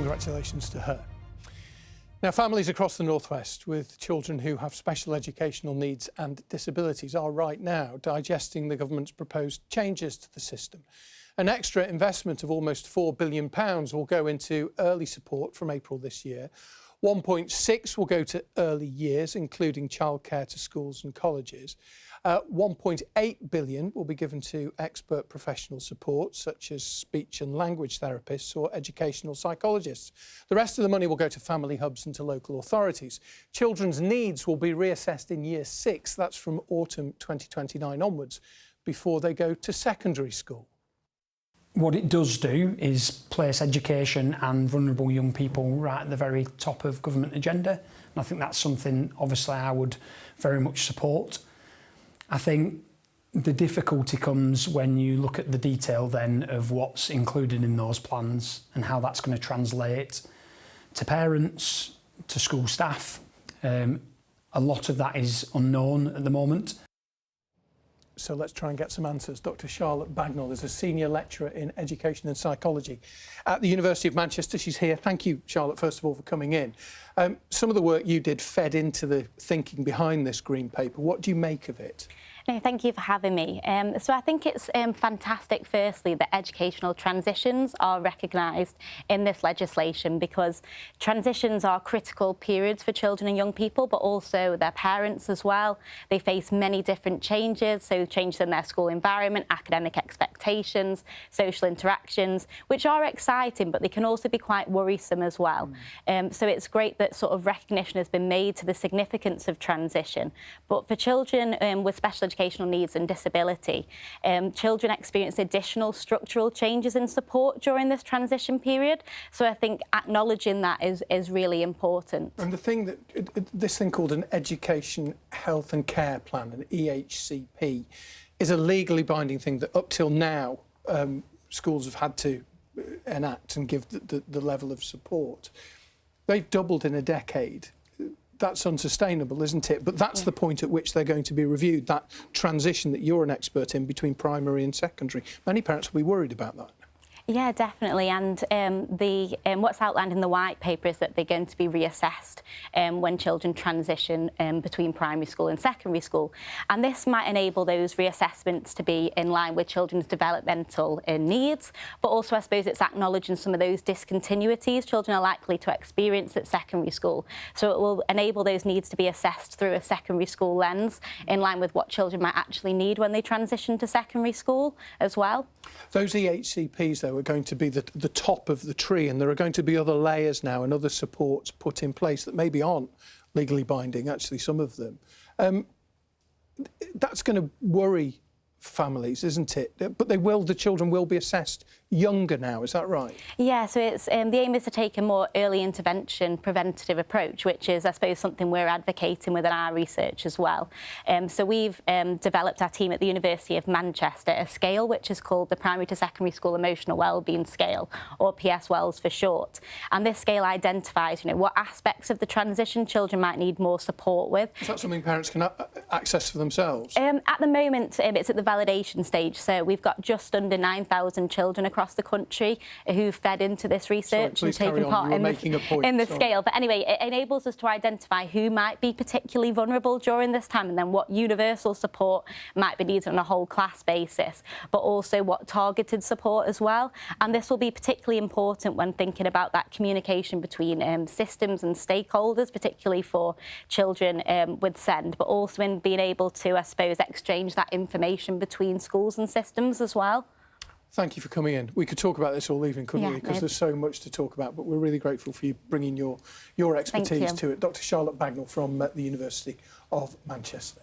congratulations to her. Now, families across the North West with children who have special educational needs and disabilities are right now digesting the government's proposed changes to the system. An extra investment of almost £4 billion will go into early support from April this year. 1.6 will go to early years, including childcare to schools and colleges. 1.8 billion will be given to expert professional support, such as speech and language therapists or educational psychologists. The rest of the money will go to family hubs and to local authorities. Children's needs will be reassessed in Year 6, that's from autumn 2029 onwards, before they go to secondary school. What it does do is place education and vulnerable young people right at the very top of government agenda. And I think that's something, obviously, I would very much support. I think the difficulty comes when you look at the detail then of what's included in those plans and how that's going to translate to parents, to school staff. A lot of that is unknown at the moment. So let's try and get some answers. Dr. Charlotte Bagnall is a senior lecturer in education and psychology at the University of Manchester. She's here. Thank you, Charlotte, first of all, for coming in. Some of the work you did fed into the thinking behind this Green Paper. What do you make of it? No, thank you for having me. So I think it's fantastic, firstly, that educational transitions are recognised in this legislation, because transitions are critical periods for children and young people, but also their parents as well. They face many different changes, so changes in their school environment, academic expectations, social interactions, which are exciting, but they can also be quite worrisome as well. So it's great that sort of recognition has been made to the significance of transition. But for children with special educational needs and disability, children experience additional structural changes in support during this transition period. So I think acknowledging that is really important. And the thing that, this thing called an Education, Health and Care Plan, an EHCP, is a legally binding thing that up till now schools have had to enact and give the level of support. They've doubled in a decade. That's unsustainable, isn't it? But that's the point at which they're going to be reviewed, that transition that you're an expert in between primary and secondary. Many parents will be worried about that. Yeah, definitely. And what's outlined in the white paper is that they're going to be reassessed when children transition between primary school and secondary school. And this might enable those reassessments to be in line with children's developmental needs, but also I suppose it's acknowledging some of those discontinuities children are likely to experience at secondary school. So it will enable those needs to be assessed through a secondary school lens, in line with what children might actually need when they transition to secondary school as well. Those EHCPs, though, are going to be the top of the tree, and there are going to be other layers now and other supports put in place that maybe aren't legally binding, actually, some of them. That's going to worry families, isn't it? But the children will be assessed younger now, is that right? Yeah, so it's the aim is to take a more early intervention preventative approach, which is, I suppose, something we're advocating within our research as well. So we've developed, our team at the University of Manchester, a scale which is called the Primary to Secondary School Emotional Wellbeing Scale, or PS-WELS for short. And this scale identifies, what aspects of the transition children might need more support with. Is that something parents can access for themselves? At the moment, it's at the validation stage, so we've got just under 9,000 children across the country who've fed into this research and taken part in the scale. But anyway, it enables us to identify who might be particularly vulnerable during this time, and then what universal support might be needed on a whole class basis, but also what targeted support as well. And this will be particularly important when thinking about that communication between systems and stakeholders, particularly for children with SEND, but also in being able to, I suppose, exchange that information between schools and systems as well. Thank you for coming in. We could talk about this all evening, couldn't we? Because there's so much to talk about, but we're really grateful for you bringing your expertise to it. Dr. Charlotte Bagnall from the University of Manchester.